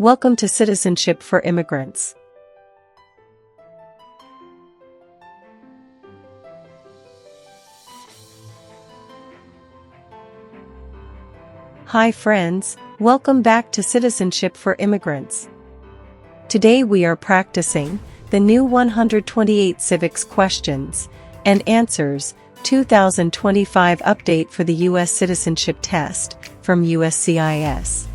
Welcome to Citizenship for Immigrants. Hi friends, welcome back to Citizenship for Immigrants. Today we are practicing the new 128 Civics Questions and Answers 2025 update for the U.S. Citizenship Test from USCIS.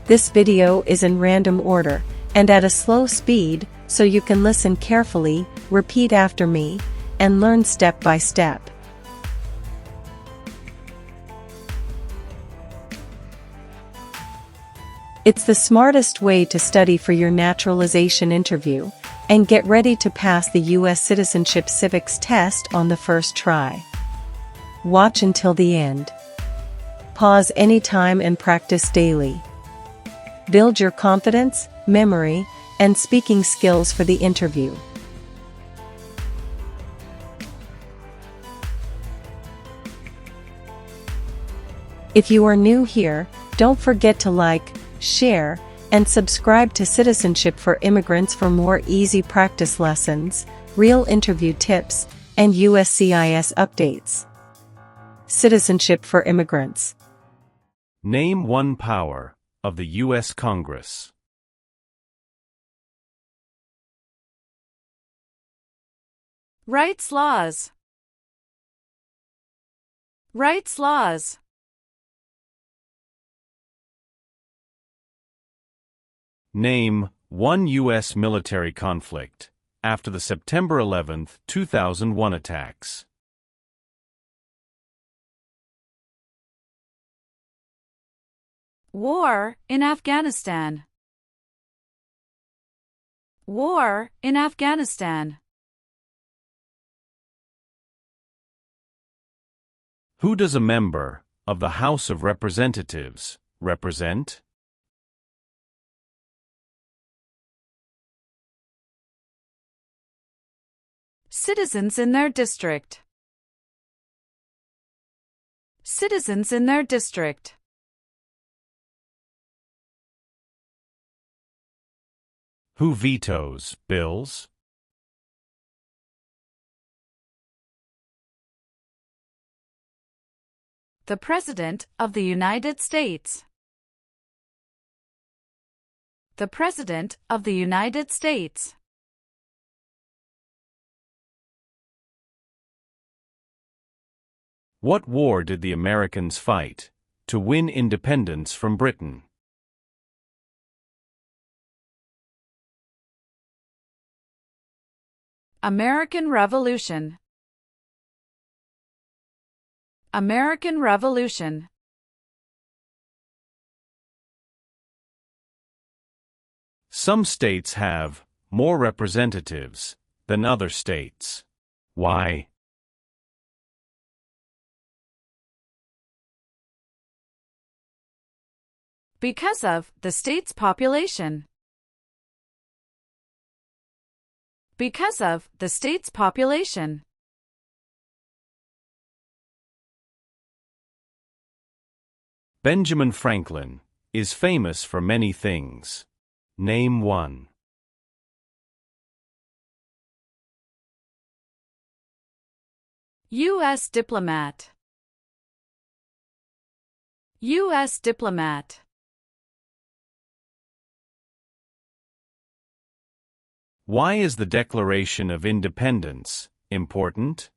This video is in random order and at a slow speed, so you can listen carefully, repeat after me, and learn step by step. It's the smartest way to study for your naturalization interview and get ready to pass the U.S. Citizenship Civics Test on the first try. Watch until the end. Pause anytime and practice daily. Build your confidence, memory, and speaking skills for the interview. If you are new here, don't forget to like, share, and subscribe to Citizenship for Immigrants for more easy practice lessons, real interview tips, and USCIS updates. Citizenship for Immigrants. Name one power of the U.S. Congress. Rights laws. Rights laws. Name one U.S. military conflict after the September 11, 2001 attacks. War in Afghanistan. War in Afghanistan. Who does a member of the House of Representatives represent? Citizens in their district. Citizens in their district. Who vetoes bills? The President of the United States. The President of the United States. What war did the Americans fight to win independence from Britain? American Revolution. American Revolution. Some states have more representatives than other states. Why? Because of the state's population. Because of the state's population. Benjamin Franklin is famous for many things. Name one. U.S. diplomat. U.S. diplomat. Why is the Declaration of Independence important?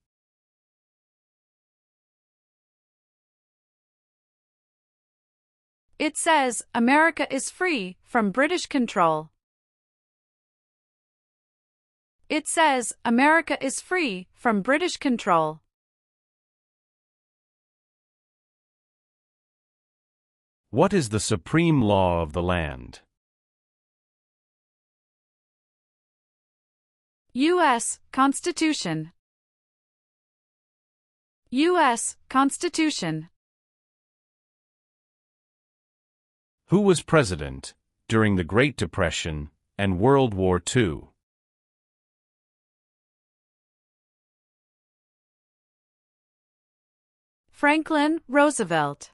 It says America is free from British control. It says America is free from British control. What is the supreme law of the land? U.S. Constitution. U.S. Constitution. Who was president during the Great Depression and World War II? Franklin Roosevelt.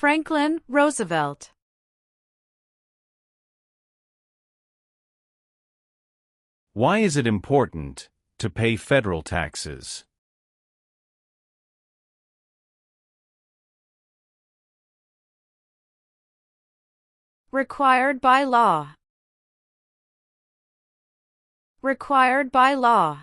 Franklin Roosevelt. Why is it important to pay federal taxes? Required by law. Required by law.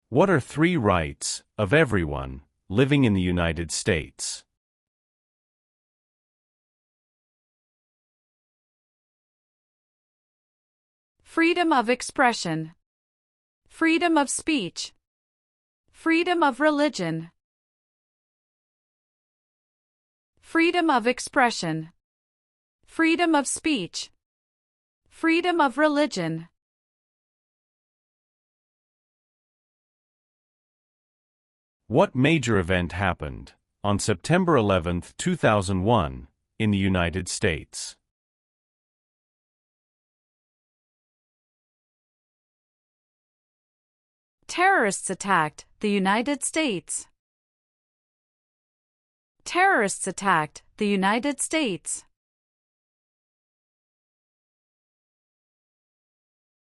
What are 3 rights of everyone living in the United States? Freedom of expression. Freedom of speech. Freedom of religion. Freedom of expression. Freedom of speech. Freedom of religion. What major event happened on September 11, 2001, in the United States? Terrorists attacked the United States. Terrorists attacked the United States.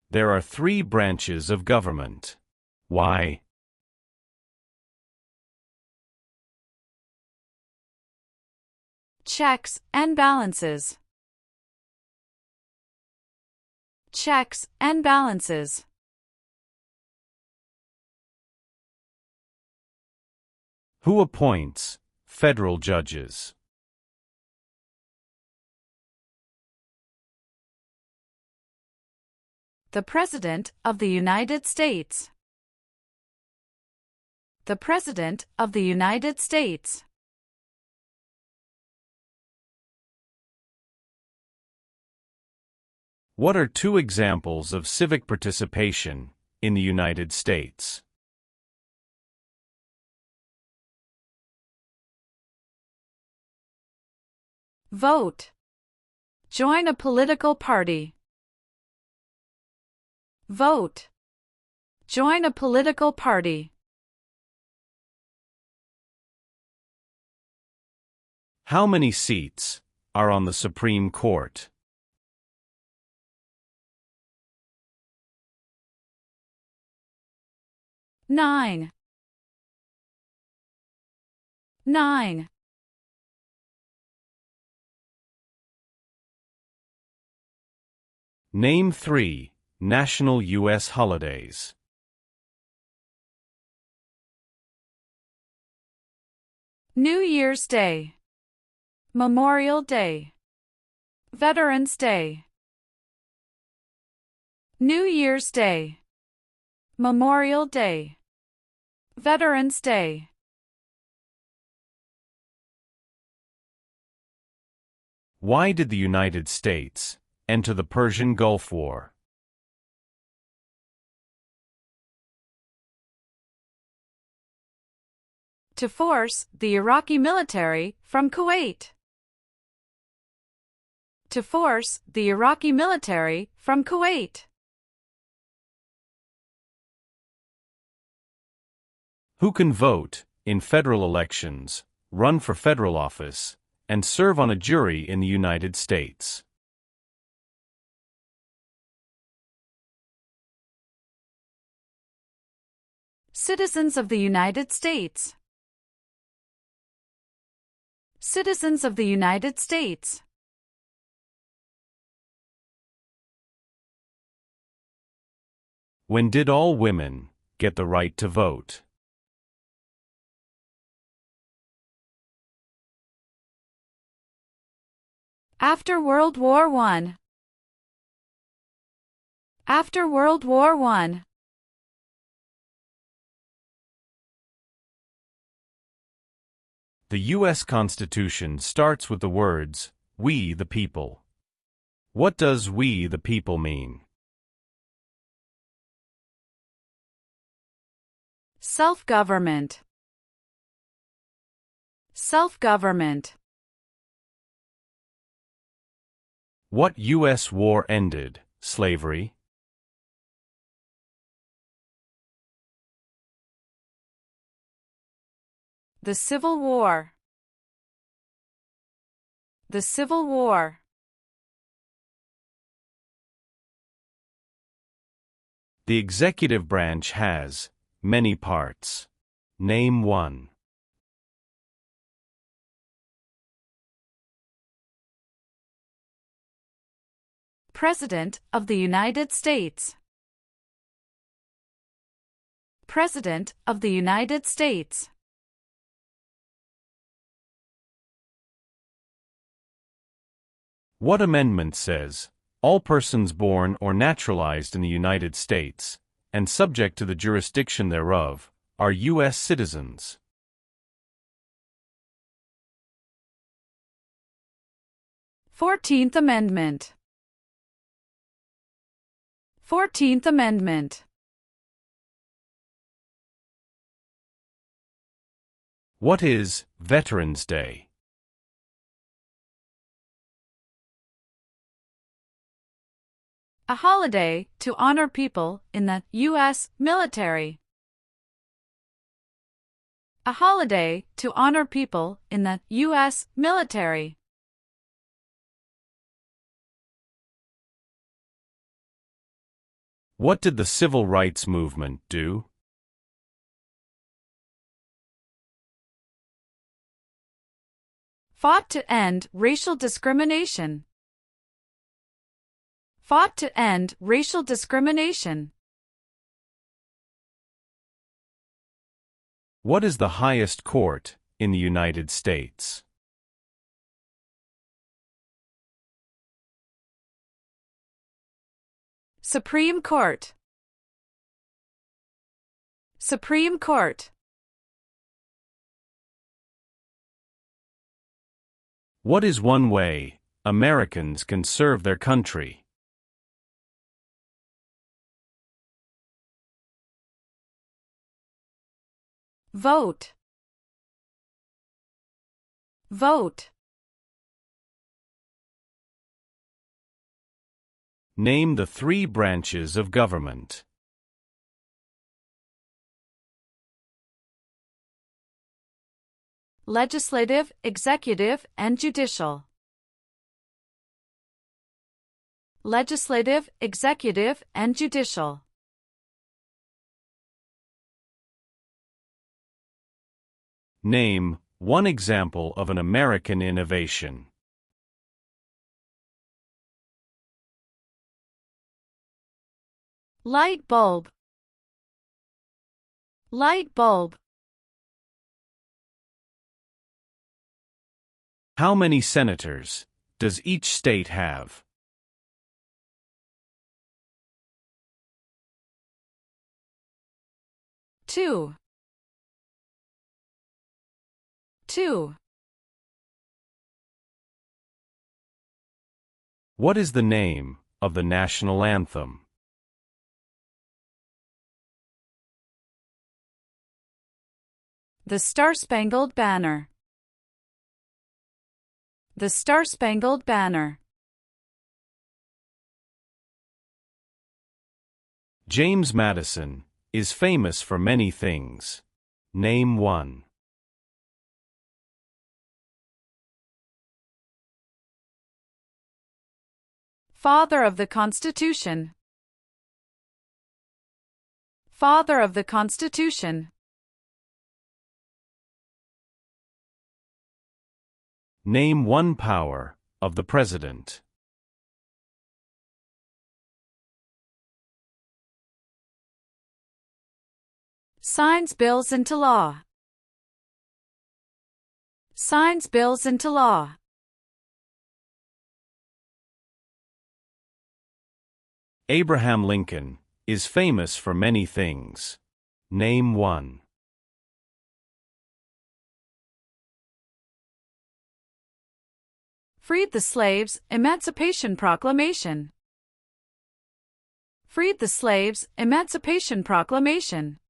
There are 3 branches of government. Why? Checks and balances. Checks and balances. Who appoints federal judges? The President of the United States. The President of the United States. What are 2 examples of civic participation in the United States? Vote. Join a political party. Vote. Join a political party. How many seats are on the Supreme Court? Nine. Name 3 national U.S. holidays. New Year's Day. Memorial Day. Veterans Day. New Year's Day. Memorial Day. Veterans Day. Why did the United States enter the Persian Gulf War? To force the Iraqi military from Kuwait. To force the Iraqi military from Kuwait. Who can vote in federal elections, run for federal office, and serve on a jury in the United States? Citizens of the United States. Citizens of the United States. When did all women get the right to vote? After World War I. After World War I. The U.S. Constitution starts with the words, "We the people." What does "we the people" mean? Self-government. Self-government. What U.S. war ended slavery? The Civil War. The Civil War. The executive branch has many parts. Name one. President of the United States. President of the United States. What amendment says, all persons born or naturalized in the United States, and subject to the jurisdiction thereof, are U.S. citizens? Fourteenth Amendment. 14th Amendment. What is Veterans Day? A holiday to honor people in the U.S. military. A holiday to honor people in the U.S. military. What did the Civil Rights Movement do? Fought to end racial discrimination. Fought to end racial discrimination. What is the highest court in the United States? Supreme Court. Supreme Court. What is one way Americans can serve their country? Vote. Vote. Name the three branches of government. Legislative, executive, and judicial. Legislative, executive, and judicial. Name one example of an American innovation. Light bulb. Light bulb. How many senators does each state have? Two. What is the name of the national anthem? The Star-Spangled Banner. The Star-Spangled Banner. James Madison is famous for many things. Name one. Father of the Constitution. Father of the Constitution. Name one power of the President. Signs bills into law. Signs bills into law. Abraham Lincoln is famous for many things. Name one. Freed the slaves, Emancipation Proclamation. Freed the slaves, Emancipation Proclamation.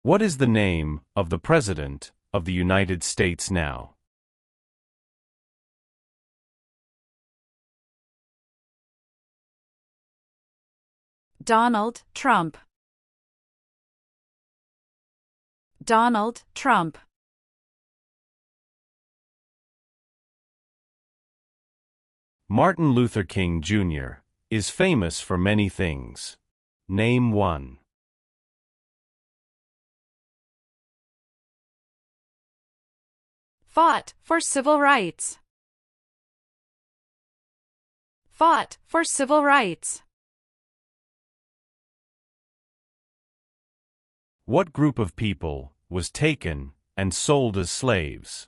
What is the name of the President of the United States now? Donald Trump. Donald Trump. Martin Luther King Jr. is famous for many things. Name one. Fought for civil rights. Fought for civil rights. What group of people was taken and sold as slaves?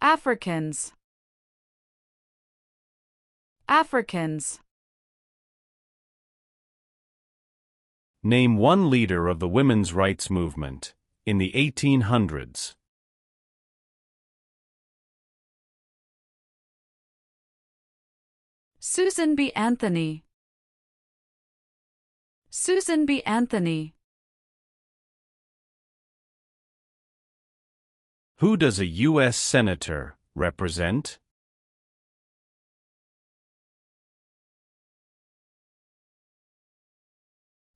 Africans. Africans. Name one leader of the women's rights movement in the 1800s. Susan B. Anthony. Susan B. Anthony. Who does a U.S. Senator represent?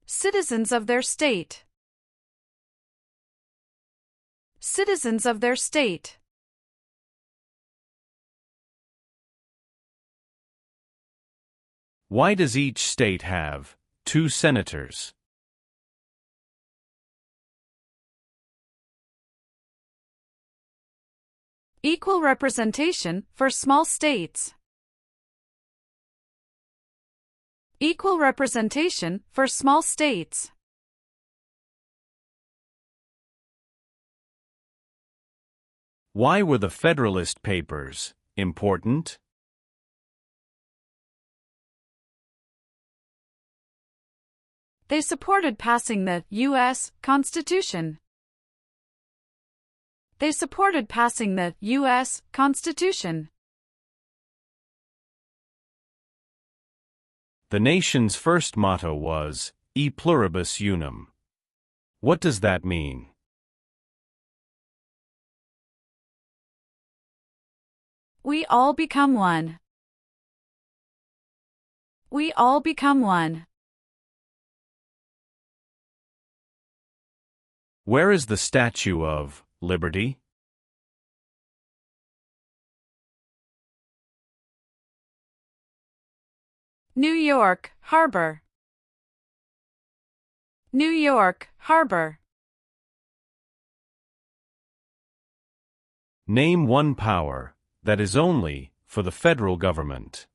Citizens of their state. Citizens of their state. Why does each state have 2 senators? Equal representation for small states. Equal representation for small states. Why were the Federalist Papers important? They supported passing the U.S. Constitution. They supported passing the U.S. Constitution. The nation's first motto was, E pluribus unum. What does that mean? We all become one. We all become one. Where is the Statue of Liberty? New York Harbor. New York Harbor. Name one power that is only for the federal government.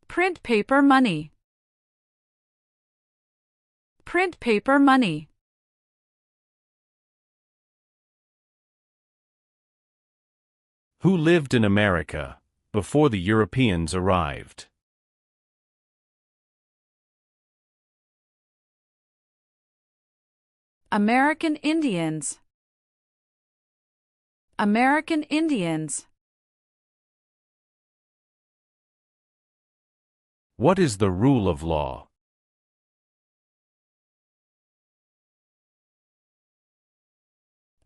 Print paper money. Print paper money. Who lived in America before the Europeans arrived? American Indians. American Indians. What is the rule of law?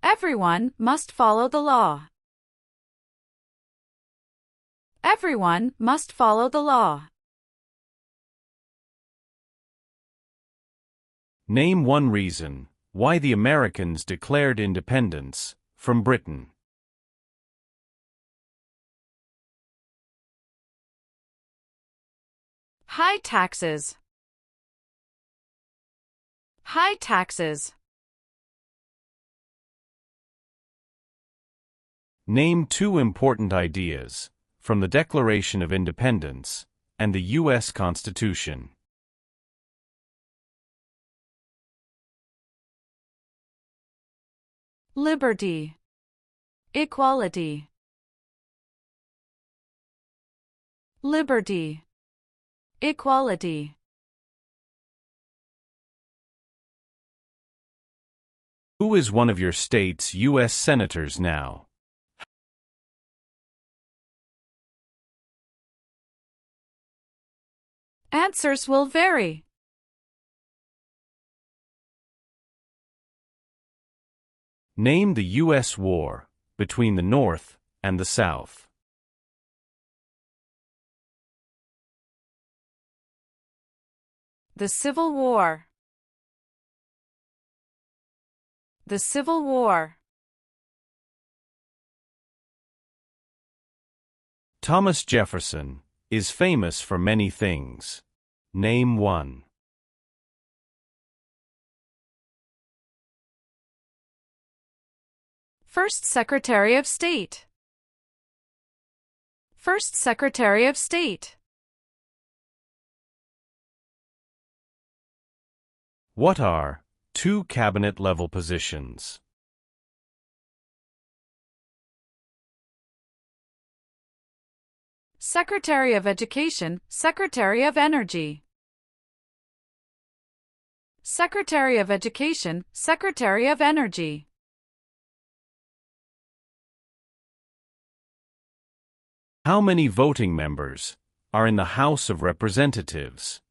Everyone must follow the law. Everyone must follow the law. Name one reason why the Americans declared independence from Britain. High taxes. High taxes. Name 2 important ideas from the Declaration of Independence and the U.S. Constitution. Liberty. Equality. Liberty. Equality. Who is one of your state's U.S. senators now? Answers will vary. Name the U.S. war between the North and the South. The Civil War. The Civil War. Thomas Jefferson is famous for many things. Name one. First Secretary of State. First Secretary of State. What are two cabinet-level positions? Secretary of Education, Secretary of Energy. Secretary of Education, Secretary of Energy. How many voting members are in the House of Representatives?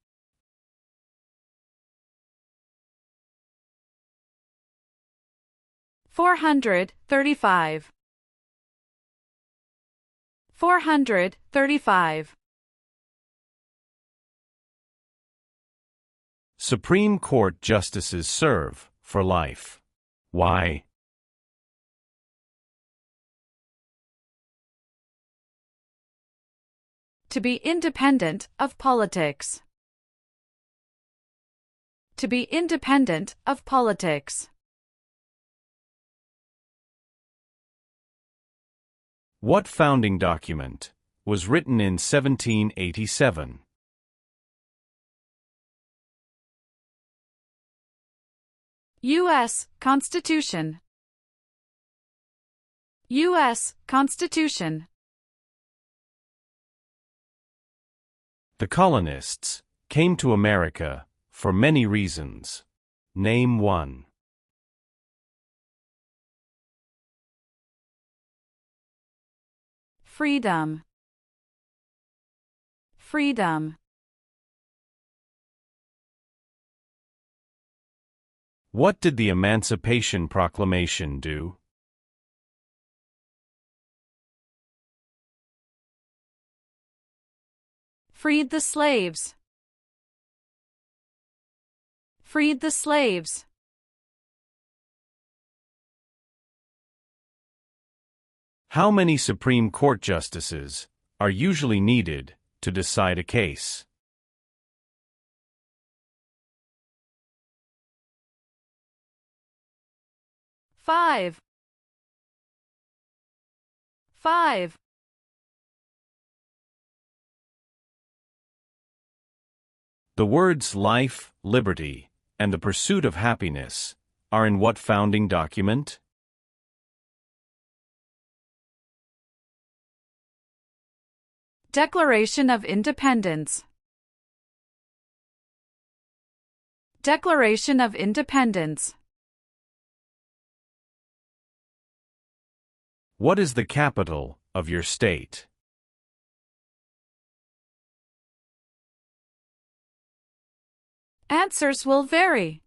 $435. 435. Supreme Court justices serve for life. Why? To be independent of politics. To be independent of politics. What founding document was written in 1787? U.S. Constitution. U.S. Constitution. The colonists came to America for many reasons. Name one. Freedom. Freedom. What did the Emancipation Proclamation do? Freed the slaves. Freed the slaves. How many Supreme Court justices are usually needed to decide a case? Five. 5. The words life, liberty, and the pursuit of happiness are in what founding document? Declaration of Independence. Declaration of Independence. What is the capital of your state? Answers will vary.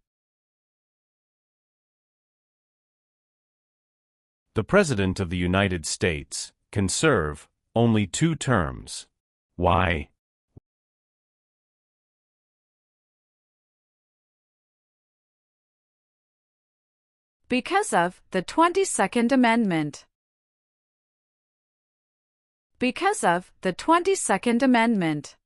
The President of the United States can serve only 2 terms. Why? Because of the 22nd Amendment. Because of the 22nd Amendment.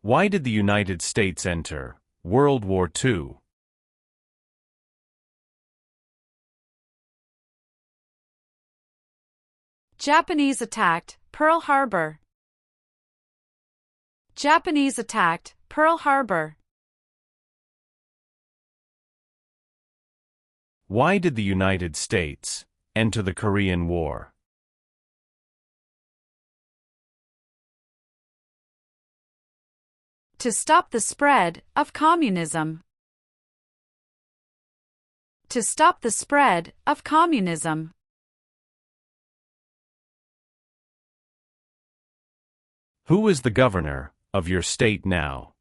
Why did the United States enter World War II? Japanese attacked Pearl Harbor. Japanese attacked Pearl Harbor. Why did the United States enter the Korean War? To stop the spread of communism. To stop the spread of communism. Who is the governor of your state now?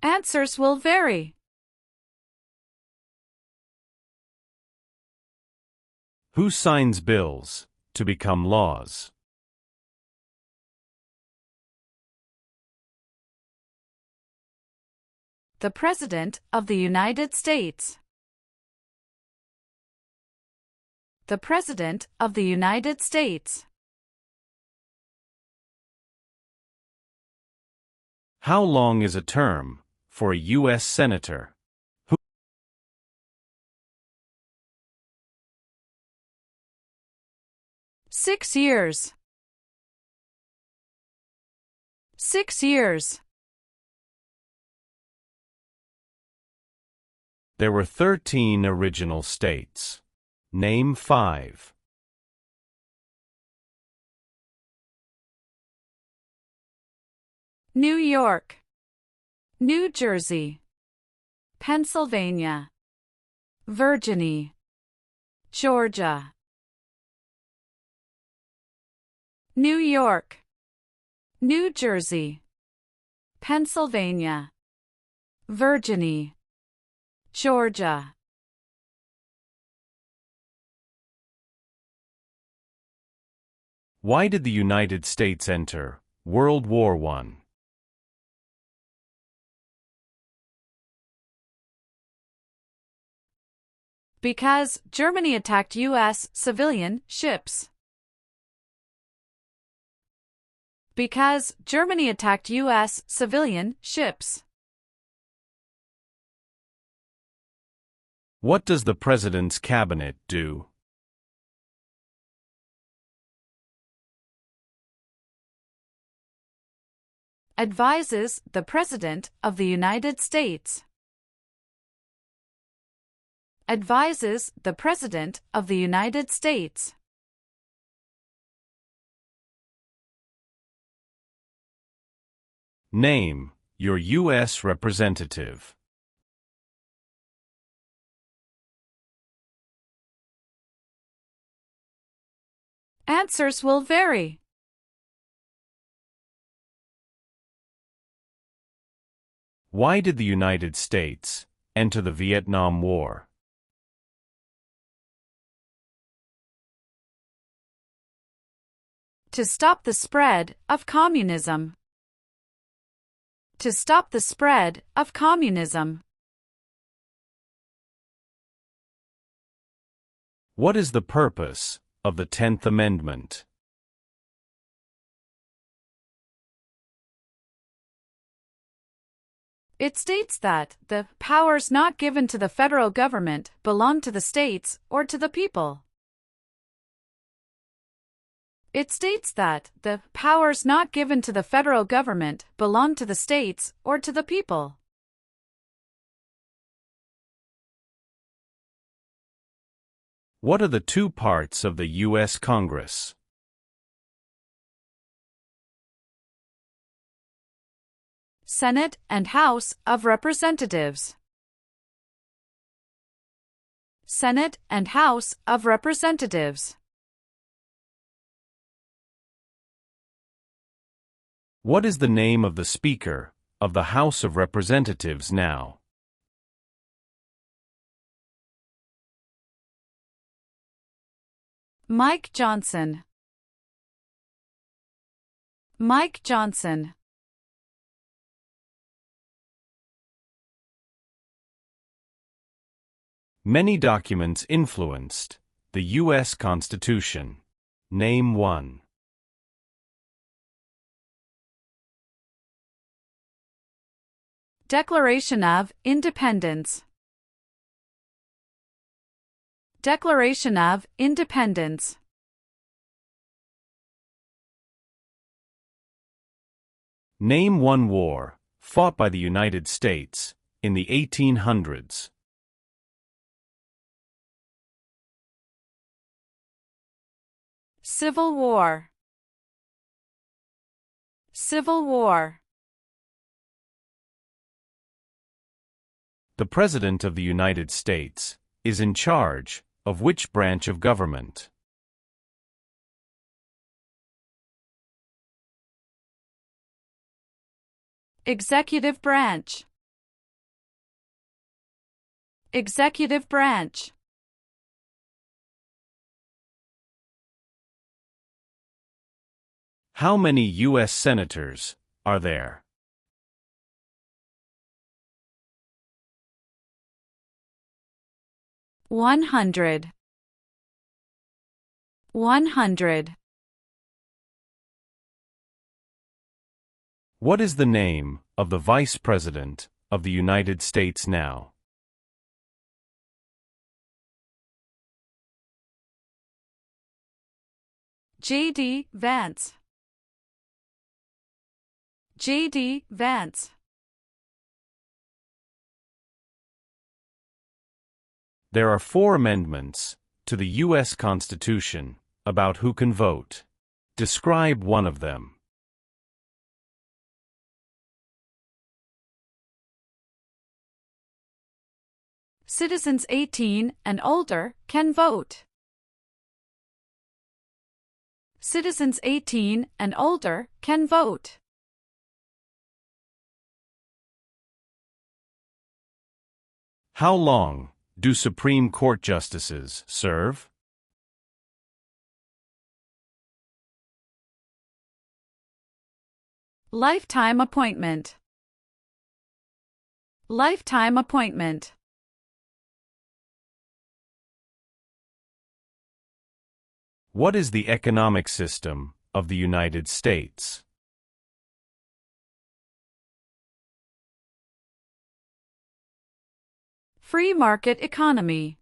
Answers will vary. Who signs bills to become laws? The President of the United States. The President of the United States. How long is a term for a U.S. Senator? 6 years. 6 years. There were 13 original states. Name 5. New York, New Jersey, Pennsylvania, Virginia, Georgia. New York, New Jersey, Pennsylvania, Virginia, Georgia. Why did the United States enter World War I? Because Germany attacked U.S. civilian ships. Because Germany attacked U.S. civilian ships. What does the President's Cabinet do? Advises the President of the United States. Advises the President of the United States. Name your U.S. representative. Answers will vary. Why did the United States enter the Vietnam War? To stop the spread of communism. To stop the spread of communism. What is the purpose of the 10th Amendment? It states that the powers not given to the federal government belong to the states or to the people. It states that the powers not given to the federal government belong to the states or to the people. What are the two parts of the U.S. Congress? Senate and House of Representatives. Senate and House of Representatives. What is the name of the Speaker of the House of Representatives now? Mike Johnson. Mike Johnson. Many documents influenced the U.S. Constitution. Name 1. Declaration of Independence. Declaration of Independence. Name 1 war fought by the United States in the 1800s. Civil War. Civil War. The President of the United States is in charge of which branch of government? Executive branch. Executive branch. How many U.S. senators are there? One hundred. 100. What is the name of the Vice President of the United States now? J.D. Vance. J.D. Vance. There are 4 amendments to the U.S. Constitution about who can vote. Describe one of them. Citizens 18 and older can vote. Citizens 18 and older can vote. How long do Supreme Court justices serve? Lifetime appointment. Lifetime appointment. What is the economic system of the United States? Free market economy.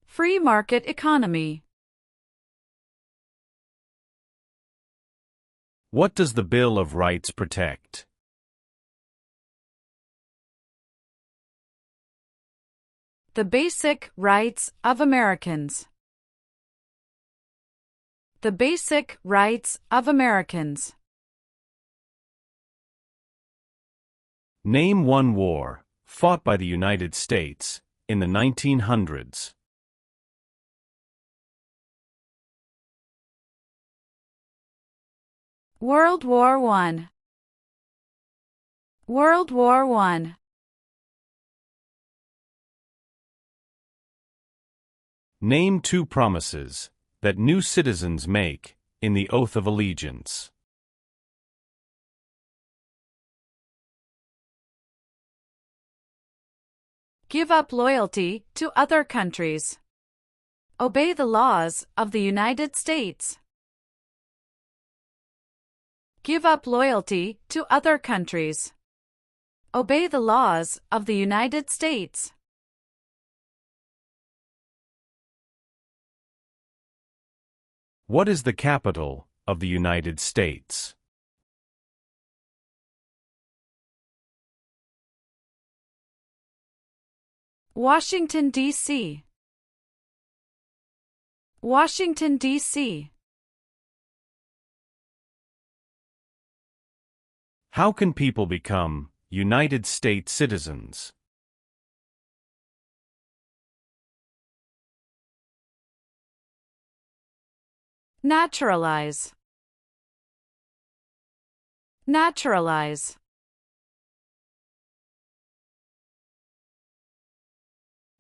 Free market economy. What does the Bill of Rights protect? The basic rights of Americans. The basic rights of Americans. Name one war fought by the United States in the 1900s. World War I. World War I. Name 2 promises that new citizens make in the Oath of Allegiance. Give up loyalty to other countries. Obey the laws of the United States. Give up loyalty to other countries. Obey the laws of the United States. What is the capital of the United States? Washington, D.C. Washington, D.C. How can people become United States citizens? Naturalize. Naturalize.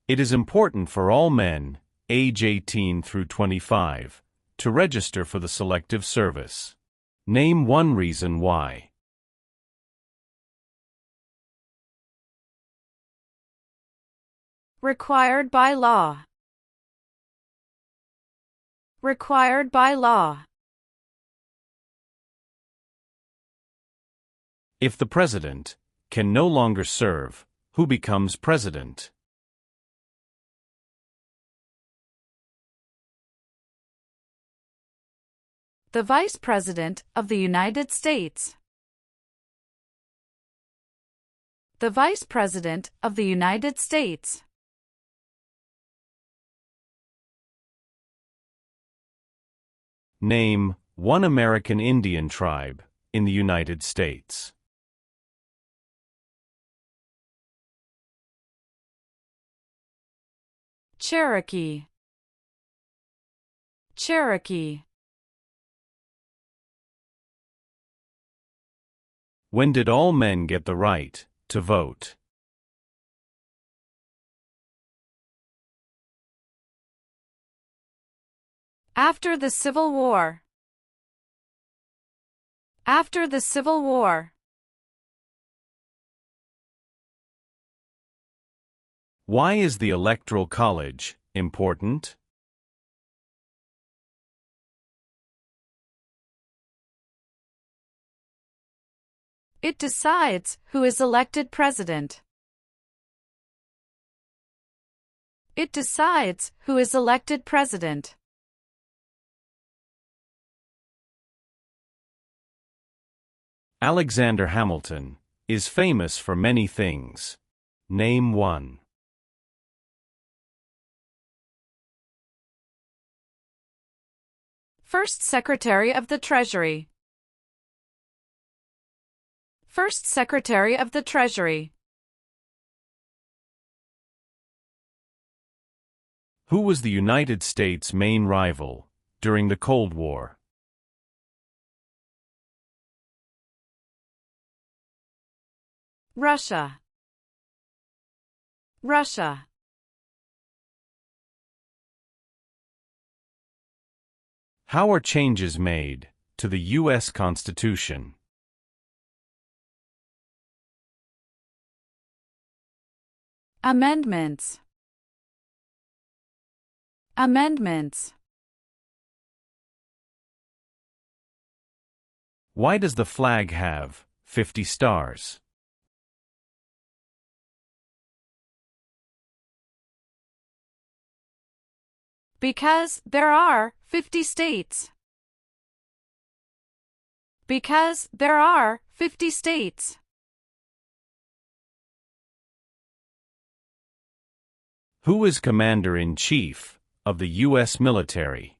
It is important for all men, age 18 through 25, to register for the Selective Service. Name one reason why. Required by law. Required by law. If the president can no longer serve, who becomes president? The Vice President of the United States. The Vice President of the United States. Name one American Indian tribe in the United States. Cherokee. Cherokee. When did all men get the right to vote? After the Civil War. After the Civil War. Why is the Electoral College important? It decides who is elected president. It decides who is elected president. Alexander Hamilton is famous for many things. Name one. First Secretary of the Treasury. First Secretary of the Treasury. Who was the United States' main rival during the Cold War? Russia. Russia. How are changes made to the U.S. Constitution? Amendments. Amendments. Why does the flag have 50 stars? Because there are 50 states. Because there are 50 states. Who is Commander-in-Chief of the U.S. military?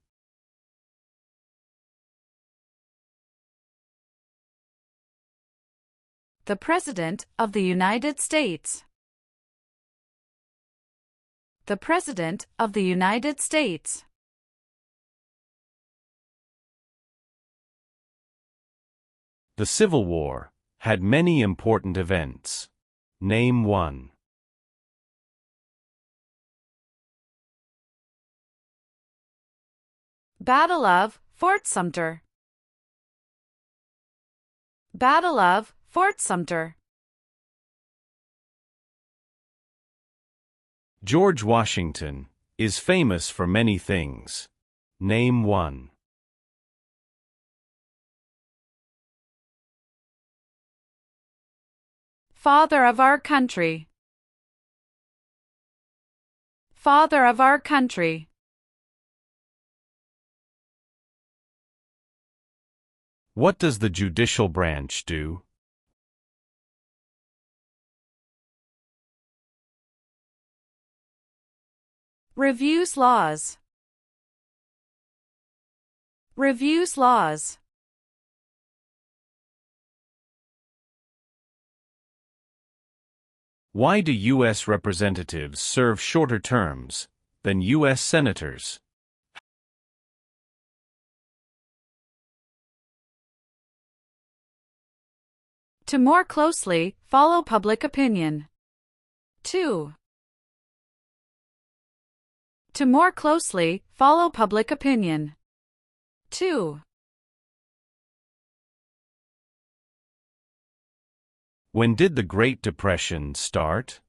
The President of the United States. The President of the United States. The Civil War had many important events. Name one. Battle of Fort Sumter. Battle of Fort Sumter. George Washington is famous for many things. Name one. Father of our country. Father of our country. What does the judicial branch do? Reviews laws. Reviews laws. Why do U.S. representatives serve shorter terms than U.S. senators? To more closely follow public opinion. 2. To more closely follow public opinion. 2. When did the Great Depression start?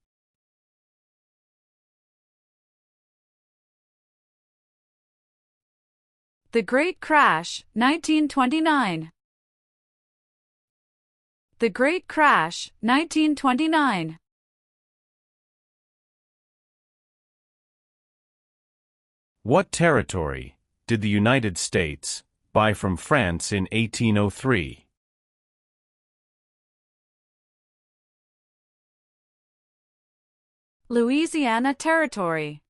The Great Crash, 1929. The Great Crash, 1929. What territory did the United States buy from France in 1803? Louisiana Territory.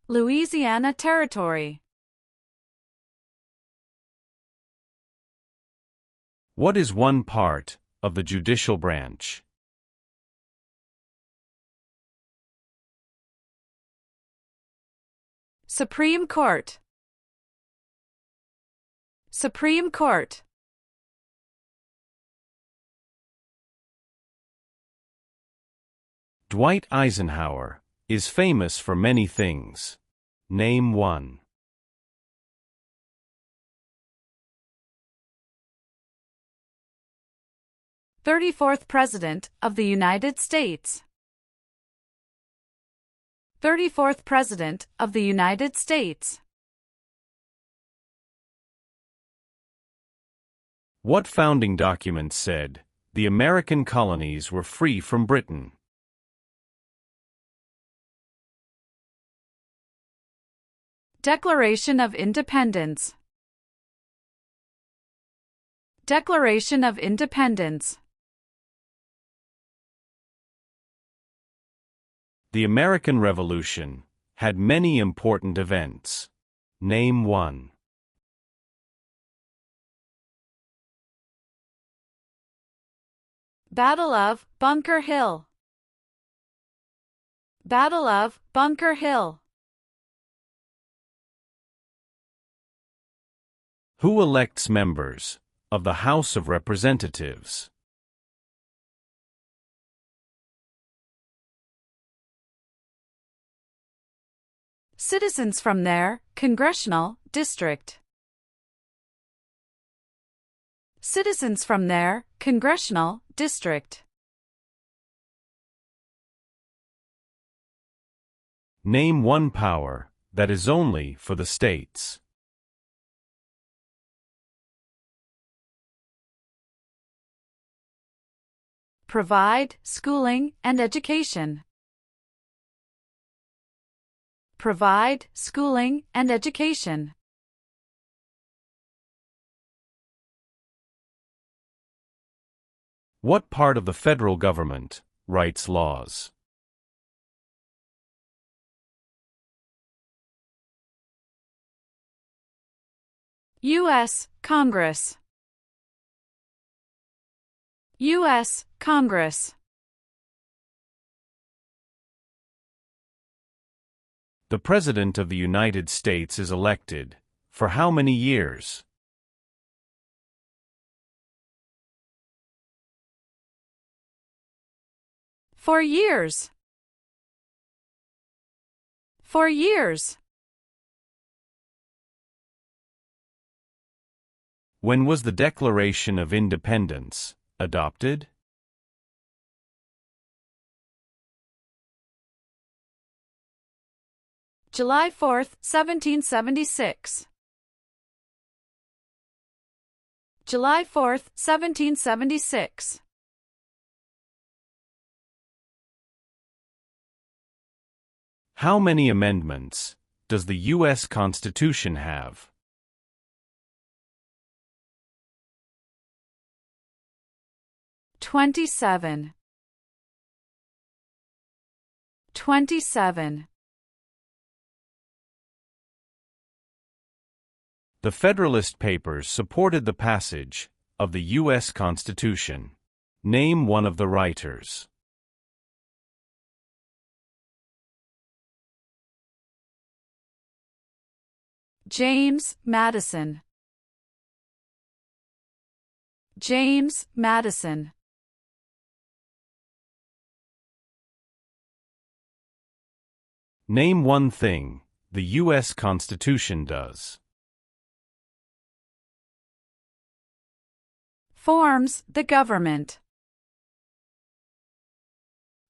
Louisiana Territory. What is one part of the judicial branch? Supreme Court. Supreme Court. Dwight Eisenhower is famous for many things. Name one. 34th President of the United States. 34th President of the United States. What founding document said, the American colonies were free from Britain? Declaration of Independence. Declaration of Independence. The American Revolution had many important events. Name one. Battle of Bunker Hill. Battle of Bunker Hill. Who elects members of the House of Representatives? Citizens from their congressional district. Citizens from their congressional district. Name one power that is only for the states. Provide schooling and education. Provide schooling and education. What part of the federal government writes laws? U.S. Congress. U.S. Congress. The President of the United States is elected for how many years? For years. For years. When was the Declaration of Independence adopted? July 4, 1776. July 4, 1776. How many amendments does the U.S. Constitution have? "27. 27. The Federalist Papers supported the passage of the U.S. Constitution. Name one of the writers. James Madison. James Madison. Name one thing the U.S. Constitution does. Forms the government.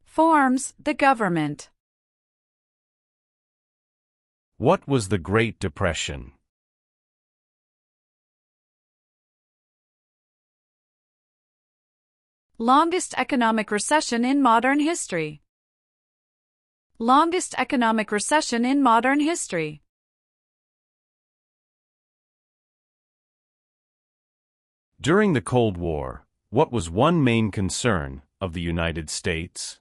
Forms the government. What was the Great Depression? Longest economic recession in modern history. Longest economic recession in modern history. During the Cold War, what was one main concern of the United States?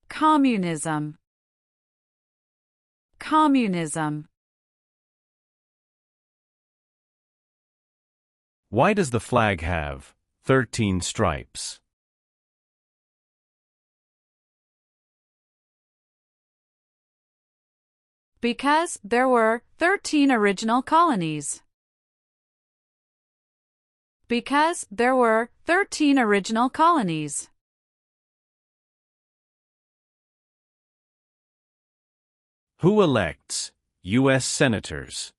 Communism. Communism. Why does the flag have 13 stripes? Because there were 13 original colonies. Because there were 13 original colonies. Who elects U.S. senators?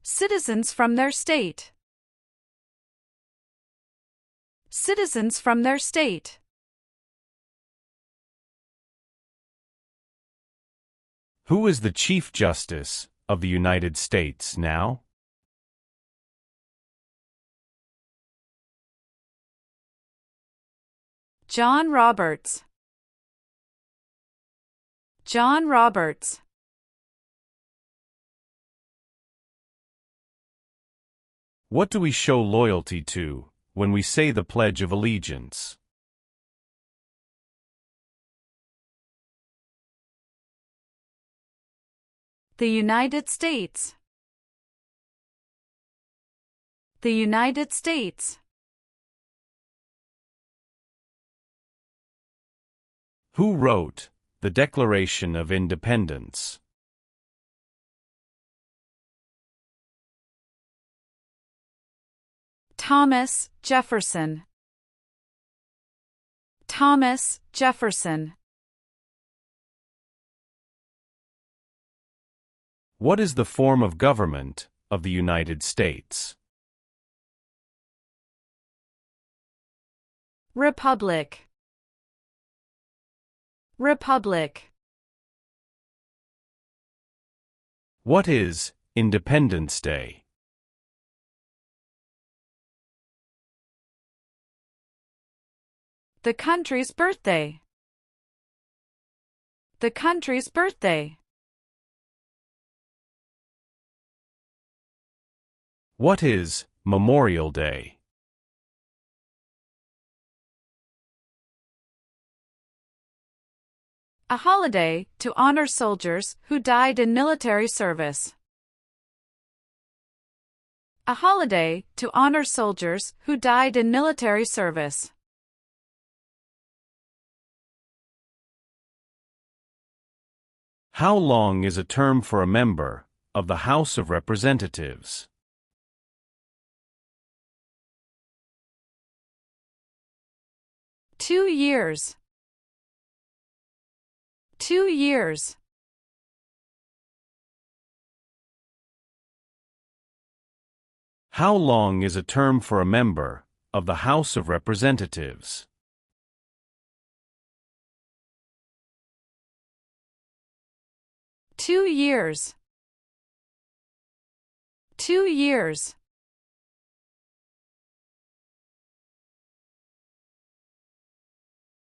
Citizens from their state. Citizens from their state. Who is the Chief Justice of the United States now? John Roberts. John Roberts. What do we show loyalty to when we say the Pledge of Allegiance? The United States. The United States. Who wrote the Declaration of Independence? Thomas Jefferson. Thomas Jefferson. What is the form of government of the United States? Republic. Republic. What is Independence Day? The country's birthday. The country's birthday. What is Memorial Day? A holiday to honor soldiers who died in military service. A holiday to honor soldiers who died in military service. How long is a term for a member of the House of Representatives? Two years. 2 years. How long is a term for a member of the House of Representatives? 2 years. 2 years.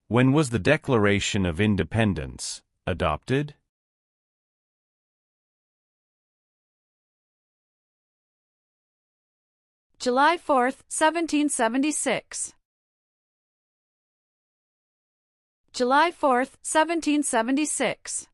When was the Declaration of Independence adopted? July 4, 1776. July 4, 1776.